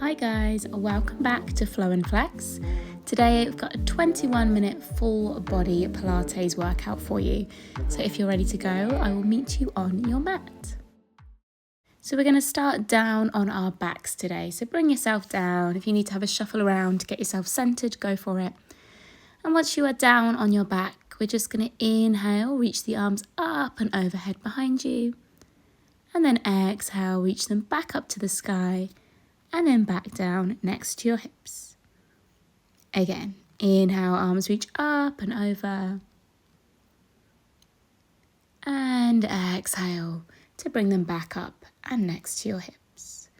Hi guys, welcome back to Flow and Flex. Today we've got a 21-minute full body Pilates workout for you. So if you're ready to go, I will meet you on your mat. So we're going to start down on our backs today. So bring yourself down. If you need to have a shuffle around to get yourself centered, go for it. And once you are down on your back, we're just going to inhale, reach the arms up and overhead behind you. And then exhale, reach them back up to the sky. And then back down next to your hips. Again, inhale, arms reach up and over. And exhale to bring them back up and next to your hips.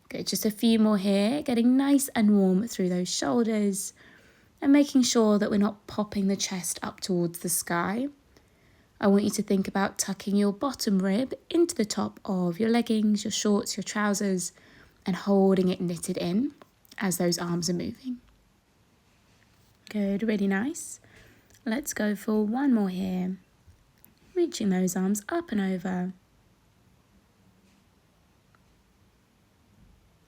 Good, just a few more here, getting nice and warm through those shoulders and making sure that we're not popping the chest up towards the sky. I want you to think about tucking your bottom rib into the top of your leggings, your shorts, your trousers, and holding it knitted in as those arms are moving. Good, really nice. Let's go for one more here. Reaching those arms up and over.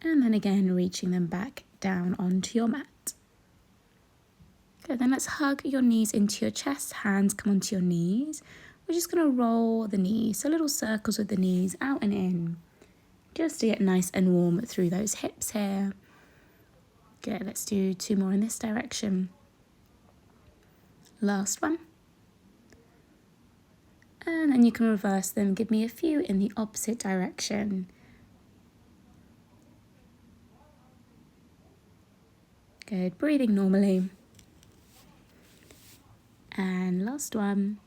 And then again, reaching them back down onto your mat. Good, then let's hug your knees into your chest, hands come onto your knees. We're just going to roll the knees, so little circles with the knees out and in. Just to get nice and warm through those hips here. Good, let's do two more in this direction. Last one. And then you can reverse them. Give me a few in the opposite direction. Good, breathing normally. And last one.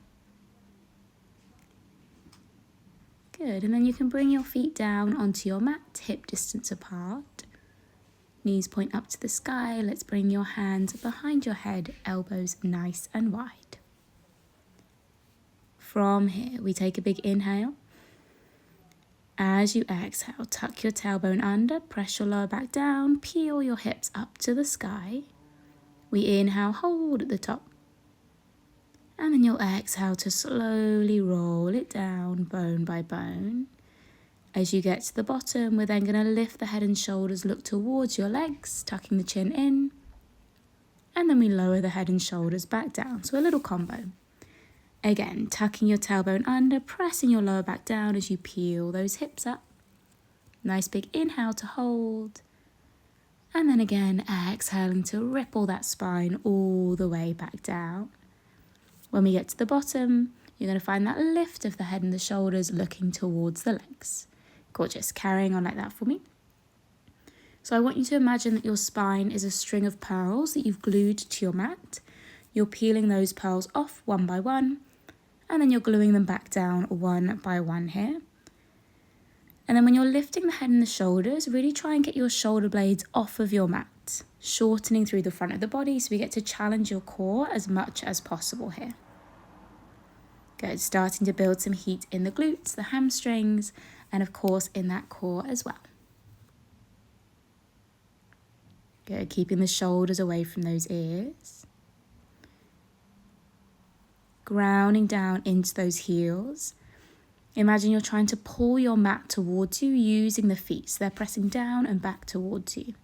Good, and then you can bring your feet down onto your mat, hip distance apart. Knees point up to the sky. Let's bring your hands behind your head, elbows nice and wide. From here, we take a big inhale. As you exhale, tuck your tailbone under, press your lower back down, peel your hips up to the sky. We inhale, hold at the top. And then you'll exhale to slowly roll it down, bone by bone. As you get to the bottom, we're then going to lift the head and shoulders, look towards your legs, tucking the chin in. And then we lower the head and shoulders back down, so a little combo. Again, tucking your tailbone under, pressing your lower back down as you peel those hips up. Nice big inhale to hold. And then again, exhaling to ripple that spine all the way back down. When we get to the bottom, you're going to find that lift of the head and the shoulders looking towards the legs. Gorgeous. Carrying on like that for me. So I want you to imagine that your spine is a string of pearls that you've glued to your mat. You're peeling those pearls off one by one, and then you're gluing them back down one by one here. And then when you're lifting the head and the shoulders, really try and get your shoulder blades off of your mat, shortening through the front of the body so we get to challenge your core as much as possible here. Good, starting to build some heat in the glutes, the hamstrings, and of course in that core as well. Good, keeping the shoulders away from those ears. Grounding down into those heels. Imagine you're trying to pull your mat towards you using the feet, so they're pressing down and back towards you.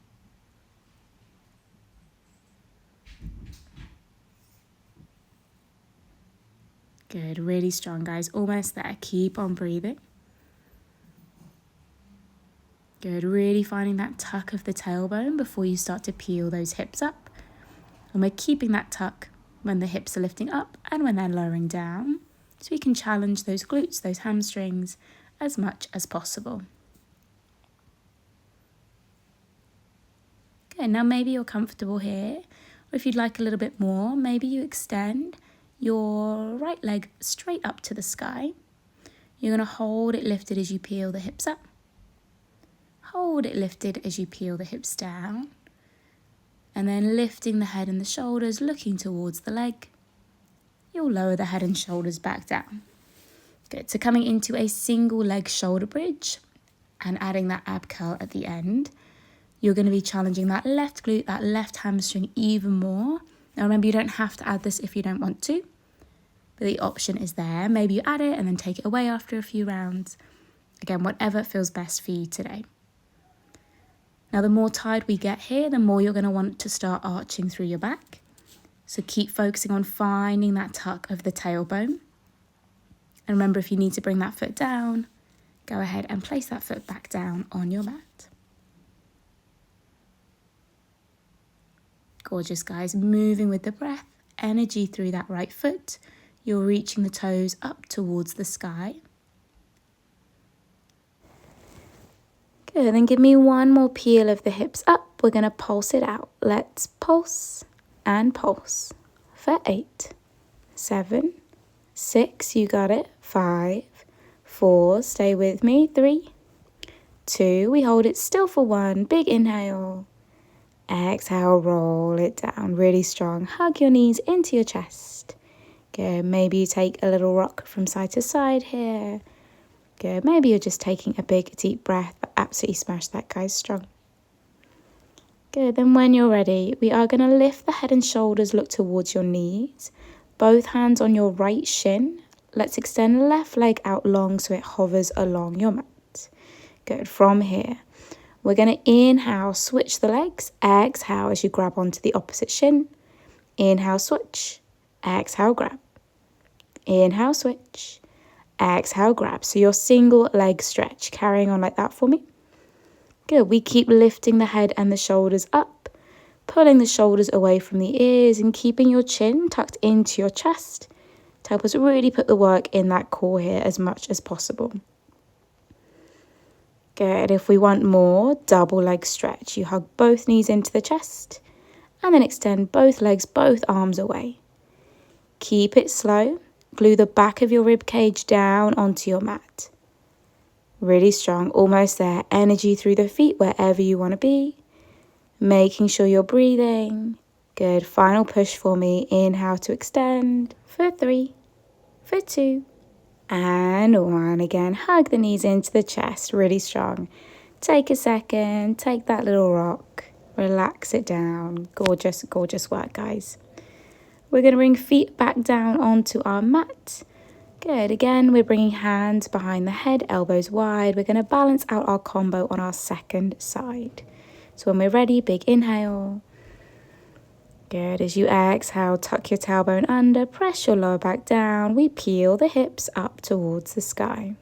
Good, really strong guys, almost there. Keep on breathing. Good, really finding that tuck of the tailbone before you start to peel those hips up. And we're keeping that tuck when the hips are lifting up and when they're lowering down. So we can challenge those glutes, those hamstrings as much as possible. Okay, now maybe you're comfortable here. Or if you'd like a little bit more, maybe you extend your right leg straight up to the sky. You're going to hold it lifted as you peel the hips up. Hold it lifted as you peel the hips down. And then lifting the head and the shoulders, looking towards the leg. You'll lower the head and shoulders back down. Good, so coming into a single leg shoulder bridge and adding that ab curl at the end. You're going to be challenging that left glute, that left hamstring even more. Now remember, you don't have to add this if you don't want to, but the option is there. Maybe you add it and then take it away after a few rounds. Again, whatever feels best for you today. Now, the more tired we get here, the more you're going to want to start arching through your back. So keep focusing on finding that tuck of the tailbone. And remember, if you need to bring that foot down, go ahead and place that foot back down on your mat. Gorgeous, guys. Moving with the breath, energy through that right foot. You're reaching the toes up towards the sky. Good, then give me one more peel of the hips up. We're going to pulse it out. Let's pulse and pulse for 8, 7, 6, you got it, 5, 4, stay with me, 3, 2, we hold it still for 1, big inhale, exhale, roll it down, really strong, hug your knees into your chest. Good, maybe you take a little rock from side to side here. Good, maybe you're just taking a big deep breath, but absolutely smash that, guys, strong. Good, then when you're ready, we are going to lift the head and shoulders, look towards your knees. Both hands on your right shin. Let's extend left leg out long so it hovers along your mat. Good, from here, we're going to inhale, switch the legs. Exhale as you grab onto the opposite shin. Inhale, switch. Exhale, grab. Inhale, switch. Exhale, grab. So your single leg stretch, carrying on like that for me. Good, we keep lifting the head and the shoulders up, pulling the shoulders away from the ears and keeping your chin tucked into your chest to help us really put the work in that core here as much as possible. Good, if we want more, double leg stretch. You hug both knees into the chest and then extend both legs, both arms away. Keep it slow. Glue the back of your rib cage down onto your mat. Really strong, almost there. Energy through the feet wherever you want to be. Making sure you're breathing. Good, final push for me. Inhale to extend for 3, for 2, and 1. Again, hug the knees into the chest, really strong. Take a second, take that little rock, relax it down. Gorgeous, gorgeous work, guys. We're going to bring feet back down onto our mat. Good. Again, we're bringing hands behind the head, elbows wide. We're going to balance out our combo on our second side. So when we're ready, big inhale. Good. As you exhale, tuck your tailbone under, press your lower back down. We peel the hips up towards the sky.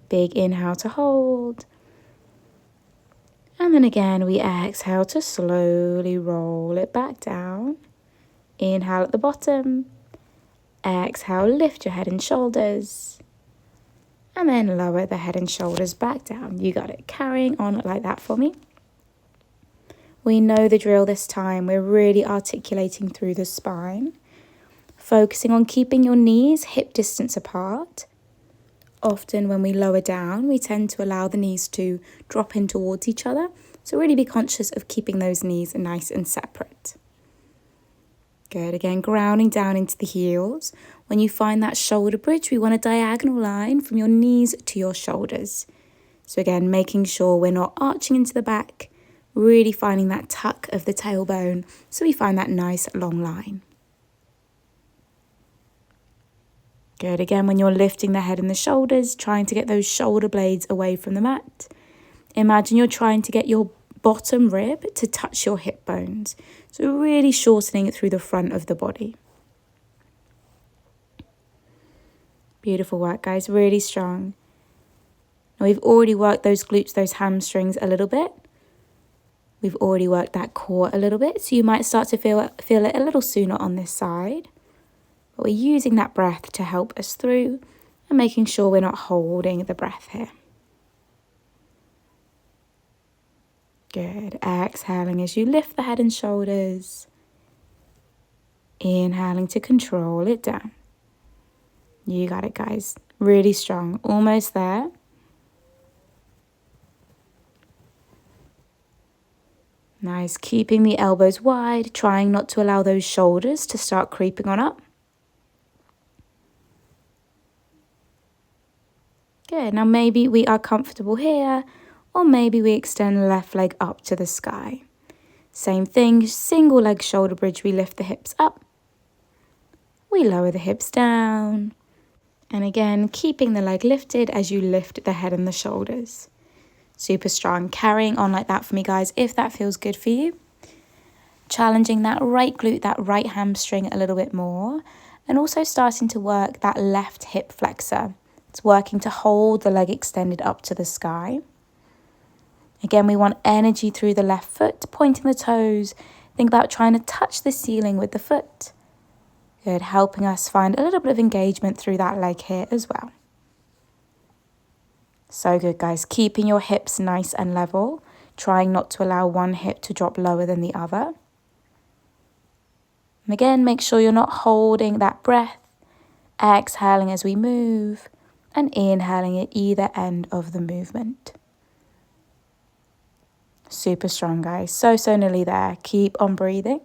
Big inhale to hold. And then again, we exhale to slowly roll it back down. Inhale at the bottom. Exhale, lift your head and shoulders. And then lower the head and shoulders back down. You got it. Carrying on like that for me. We know the drill this time. We're really articulating through the spine. Focusing on keeping your knees hip distance apart. Often when we lower down, we tend to allow the knees to drop in towards each other. So really be conscious of keeping those knees nice and separate. Good, again, grounding down into the heels. When you find that shoulder bridge, we want a diagonal line from your knees to your shoulders. So again, making sure we're not arching into the back, really finding that tuck of the tailbone so we find that nice long line. Good, again, when you're lifting the head and the shoulders, trying to get those shoulder blades away from the mat. Imagine you're trying to get your bottom rib to touch your hip bones. So really shortening it through the front of the body. Beautiful work, guys. Really strong. Now we've already worked those glutes, those hamstrings a little bit. We've already worked that core a little bit. So you might start to feel it a little sooner on this side. But we're using that breath to help us through and making sure we're not holding the breath here. Good. Exhaling as you lift the head and shoulders. Inhaling to control it down. You got it, guys. Really strong. Almost there. Nice. Keeping the elbows wide. Trying not to allow those shoulders to start creeping on up. Good. Now maybe we are comfortable here. Or maybe we extend left leg up to the sky. Same thing, single leg shoulder bridge, we lift the hips up. We lower the hips down. And again, keeping the leg lifted as you lift the head and the shoulders. Super strong. Carrying on like that for me, guys, if that feels good for you. Challenging that right glute, that right hamstring a little bit more. And also starting to work that left hip flexor. It's working to hold the leg extended up to the sky. Again, we want energy through the left foot, pointing the toes. Think about trying to touch the ceiling with the foot. Good, helping us find a little bit of engagement through that leg here as well. So good, guys. Keeping your hips nice and level. Trying not to allow one hip to drop lower than the other. And again, make sure you're not holding that breath. Exhaling as we move and inhaling at either end of the movement. Super strong, guys. So nearly there. Keep on breathing.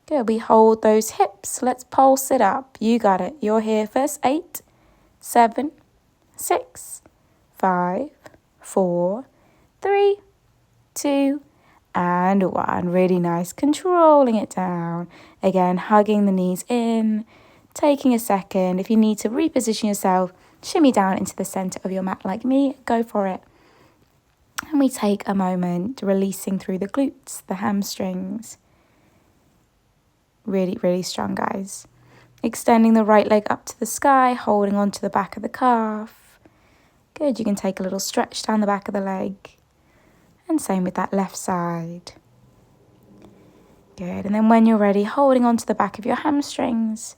Good. We hold those hips. Let's pulse it up. You got it. You're here first. 8, 7, 6, 5, 4, 3, 2, and 1. Really nice. Controlling it down. Again, hugging the knees in. Taking a second. If you need to reposition yourself, shimmy down into the center of your mat like me. Go for it. And we take a moment, releasing through the glutes, the hamstrings. Really, really strong, guys. Extending the right leg up to the sky, holding onto the back of the calf. Good, you can take a little stretch down the back of the leg. And same with that left side. Good, and then when you're ready, holding onto the back of your hamstrings.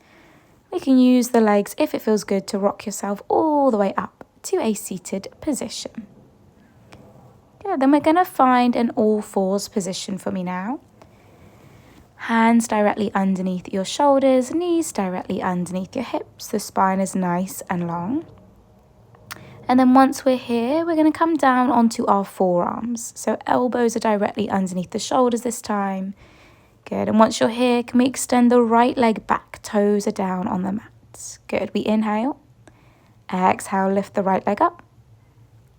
We can use the legs, if it feels good, to rock yourself all the way up to a seated position. Good, then we're going to find an all fours position for me now. Hands directly underneath your shoulders, knees directly underneath your hips. The spine is nice and long. And then once we're here, we're going to come down onto our forearms. So elbows are directly underneath the shoulders this time. Good, and once you're here, can we extend the right leg back? Toes are down on the mat. Good, we inhale. Exhale, lift the right leg up.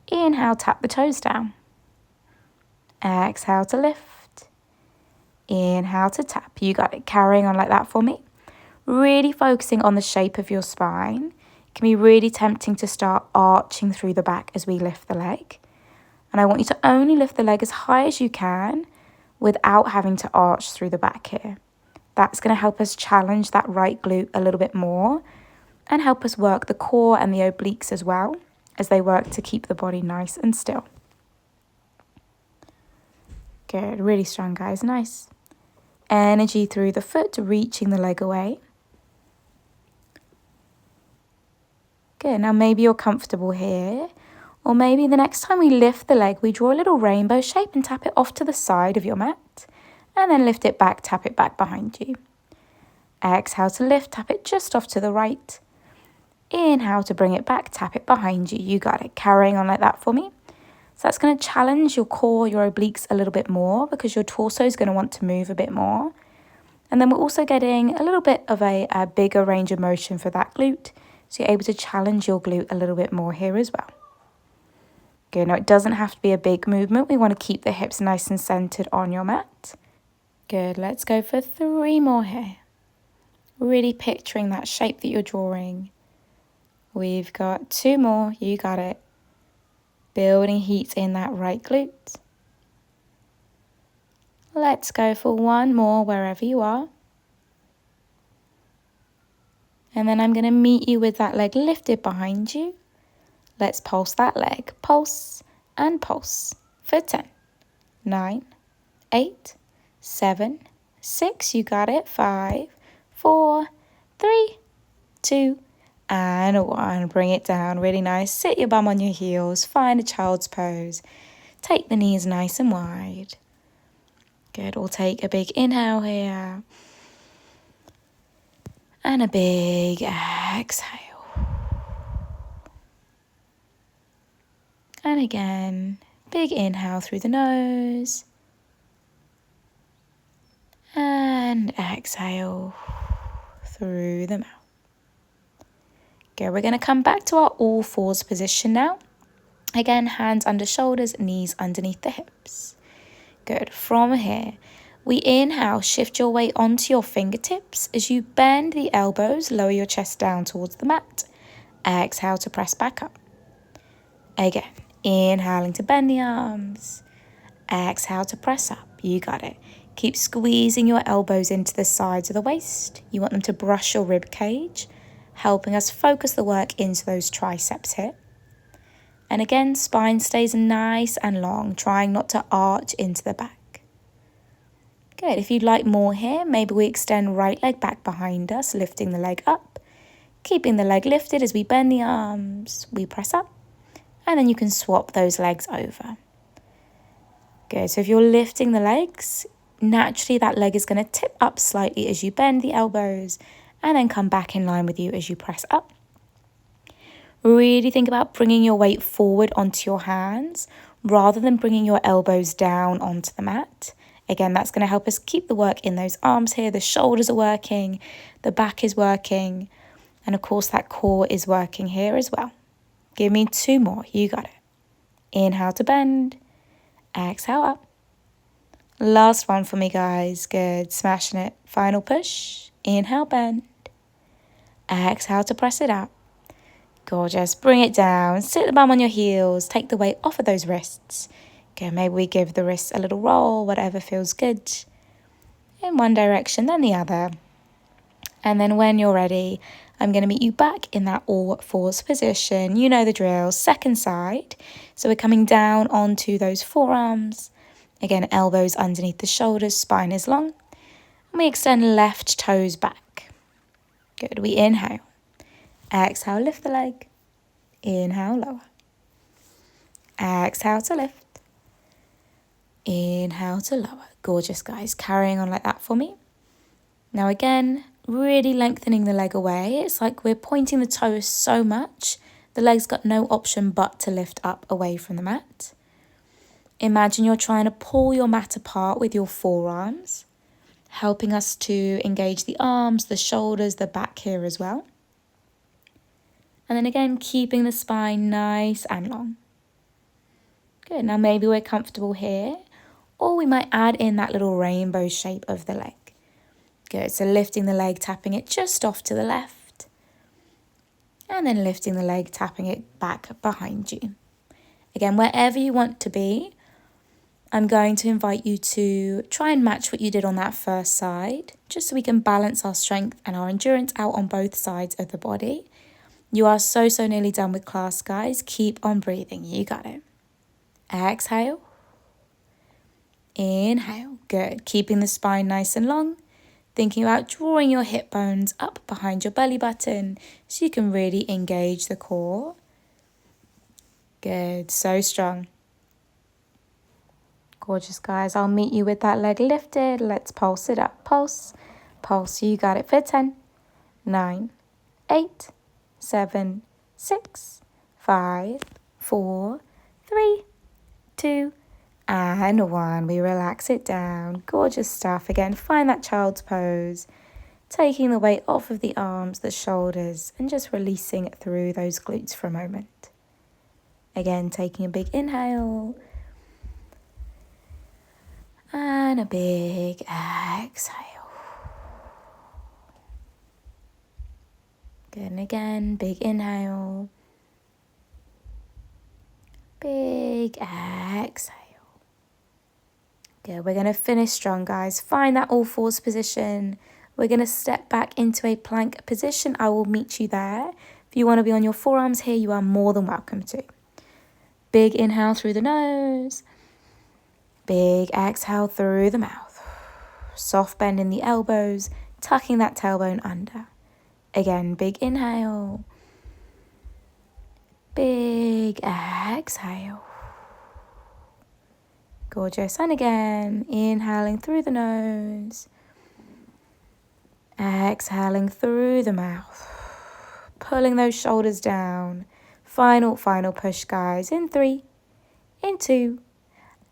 Inhale, tap the toes down. Exhale to lift. Inhale to tap. You got it. Carrying on like that for me. Really focusing on the shape of your spine. It can be really tempting to start arching through the back as we lift the leg. And I want you to only lift the leg as high as you can without having to arch through the back here. That's going to help us challenge that right glute a little bit more and help us work the core and the obliques as well as they work to keep the body nice and still. Good, really strong, guys, nice. Energy through the foot, reaching the leg away. Good, now maybe you're comfortable here, or maybe the next time we lift the leg, we draw a little rainbow shape and tap it off to the side of your mat, and then lift it back, tap it back behind you. Exhale to lift, tap it just off to the right. Inhale to bring it back, tap it behind you. You got it, carrying on like that for me. So that's going to challenge your core, your obliques a little bit more because your torso is going to want to move a bit more. And then we're also getting a little bit of a bigger range of motion for that glute. So you're able to challenge your glute a little bit more here as well. Good. Now it doesn't have to be a big movement. We want to keep the hips nice and centered on your mat. Good. Let's go for 3 more here. Really picturing that shape that you're drawing. We've got 2 more. You got it. Building heat in that right glute. Let's go for 1 more wherever you are. And then I'm going to meet you with that leg lifted behind you. Let's pulse that leg. Pulse and pulse for 10, 9, 8, 7, 6. You got it. 5, 4, 3, 2, and 1. Bring it down. Really nice. Sit your bum on your heels. Find a child's pose. Take the knees nice and wide. Good. We'll take a big inhale here. And a big exhale. And again, big inhale through the nose. And exhale through the mouth. Good, we're going to come back to our all fours position now. Again, hands under shoulders, knees underneath the hips. Good, from here, we inhale, shift your weight onto your fingertips. As you bend the elbows, lower your chest down towards the mat. Exhale to press back up. Again, inhaling to bend the arms. Exhale to press up. You got it. Keep squeezing your elbows into the sides of the waist. You want them to brush your rib cage, helping us focus the work into those triceps here. And again, spine stays nice and long, trying not to arch into the back. Good. If you'd like more here, maybe we extend right leg back behind us, lifting the leg up, keeping the leg lifted as we bend the arms. We press up, and then you can swap those legs over. Good. So if you're lifting the legs, naturally that leg is going to tip up slightly as you bend the elbows and then come back in line with you as you press up. Really think about bringing your weight forward onto your hands rather than bringing your elbows down onto the mat. Again, that's going to help us keep the work in those arms here. The shoulders are working, the back is working, and of course that core is working here as well. Give me 2 more. You got it. Inhale to bend. Exhale up. Last one for me, guys. Good. Smashing it. Final push. Inhale, bend. Exhale to press it out. Gorgeous. Bring it down. Sit the bum on your heels. Take the weight off of those wrists. Okay, maybe we give the wrists a little roll, whatever feels good. In one direction, then the other. And then when you're ready, I'm going to meet you back in that all fours position. You know the drill. Second side. So we're coming down onto those forearms. Again, elbows underneath the shoulders, spine is long. And we extend left toes back. Good. We inhale. Exhale, lift the leg. Inhale, lower. Exhale to lift. Inhale to lower. Gorgeous, guys. Carrying on like that for me. Now again, really lengthening the leg away. It's like we're pointing the toes so much, the leg's got no option but to lift up away from the mat. Imagine you're trying to pull your mat apart with your forearms, helping us to engage the arms, the shoulders, the back here as well. And then again, keeping the spine nice and long. Good. Now maybe we're comfortable here, or we might add in that little rainbow shape of the leg. Good. So lifting the leg, tapping it just off to the left. And then lifting the leg, tapping it back behind you. Again, wherever you want to be, I'm going to invite you to try and match what you did on that first side, just so we can balance our strength and our endurance out on both sides of the body. You are so nearly done with class, guys. Keep on breathing. You got it. Exhale. Inhale. Good. Keeping the spine nice and long. Thinking about drawing your hip bones up behind your belly button so you can really engage the core. Good. So strong. Gorgeous, guys. I'll meet you with that leg lifted. Let's pulse it up. Pulse. Pulse. You got it for 10, 9, 8, 7, 6, 5, 4, 3, 2, and 1. We relax it down. Gorgeous stuff. Again, find that child's pose. Taking the weight off of the arms, the shoulders, and just releasing it through those glutes for a moment. Again, taking a big inhale. And a big exhale. Good. And again, big inhale. Big exhale. Good. We're going to finish strong, guys. Find that all fours position. We're going to step back into a plank position. I will meet you there. If you want to be on your forearms here, you are more than welcome to. Big inhale through the nose. Big exhale through the mouth. Soft bend in the elbows, tucking that tailbone under. Again, big inhale. Big exhale. Gorgeous. And again, inhaling through the nose. Exhaling through the mouth. Pulling those shoulders down. Final push, guys. In 3, in 2,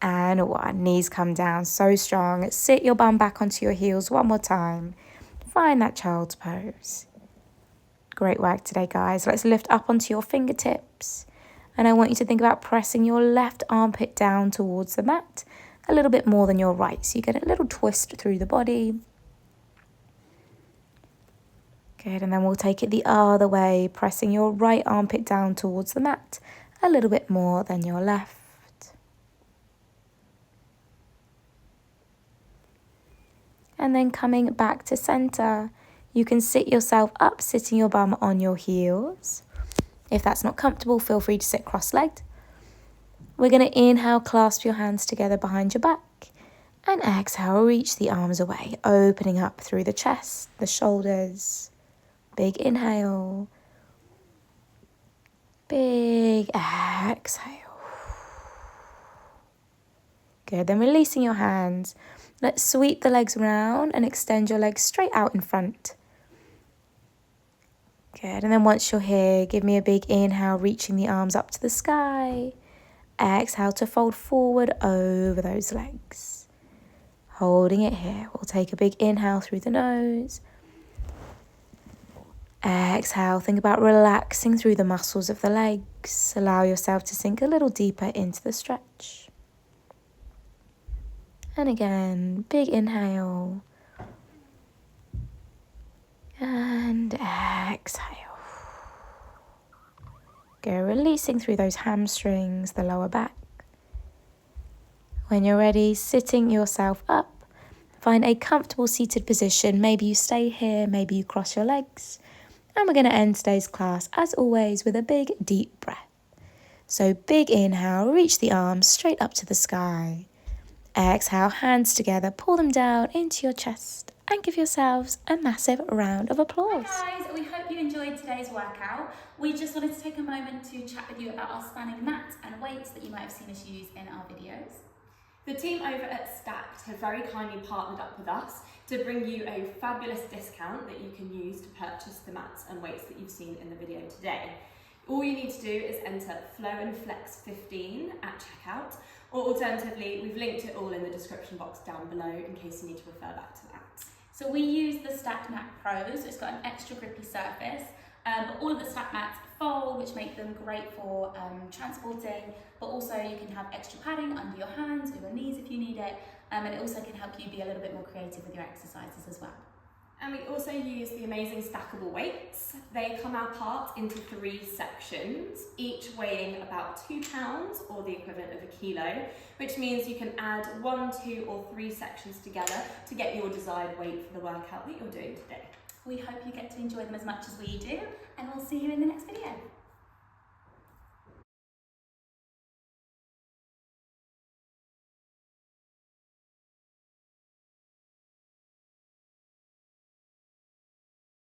and 1. Knees come down, so strong. Sit your bum back onto your heels one more time. Find that child's pose. Great work today, guys. Let's lift up onto your fingertips. And I want you to think about pressing your left armpit down towards the mat a little bit more than your right. So you get a little twist through the body. Good, and then we'll take it the other way, pressing your right armpit down towards the mat a little bit more than your left. And then coming back to center, you can sit yourself up, sitting your bum on your heels. If that's not comfortable, feel free to sit cross-legged. We're going to inhale, clasp your hands together behind your back. And exhale, reach the arms away, opening up through the chest, the shoulders. Big inhale. Big exhale. Good, then releasing your hands. Let's sweep the legs around and extend your legs straight out in front. Good, and then once you're here, give me a big inhale, reaching the arms up to the sky. Exhale to fold forward over those legs. Holding it here. We'll take a big inhale through the nose. Exhale, think about relaxing through the muscles of the legs. Allow yourself to sink a little deeper into the stretch. And again, big inhale. And exhale. Go releasing through those hamstrings, the lower back. When you're ready, sitting yourself up. Find a comfortable seated position. Maybe you stay here, maybe you cross your legs. And we're going to end today's class, as always, with a big, deep breath. So big inhale, reach the arms straight up to the sky. Exhale, hands together, pull them down into your chest and give yourselves a massive round of applause. Hi guys, we hope you enjoyed today's workout. We just wanted to take a moment to chat with you about our spanning mats and weights that you might have seen us use in our videos. The team over at Stacked have very kindly partnered up with us to bring you a fabulous discount that you can use to purchase the mats and weights that you've seen in the video today. All you need to do is enter Flow and Flex 15 at checkout, or alternatively, we've linked it all in the description box down below in case you need to refer back to that. So we use the Stacked Mat Pro, so it's got an extra grippy surface, but all of the Stacked mats fold, which make them great for transporting, but also you can have extra padding under your hands or your knees if you need it, and it also can help you be a little bit more creative with your exercises as well. And we also use the amazing stackable weights. They come apart into 3 sections, each weighing about 2 pounds or the equivalent of a kilo, which means you can add 1, 2 or 3 sections together to get your desired weight for the workout that you're doing today. We hope you get to enjoy them as much as we do, and we'll see you in the next video.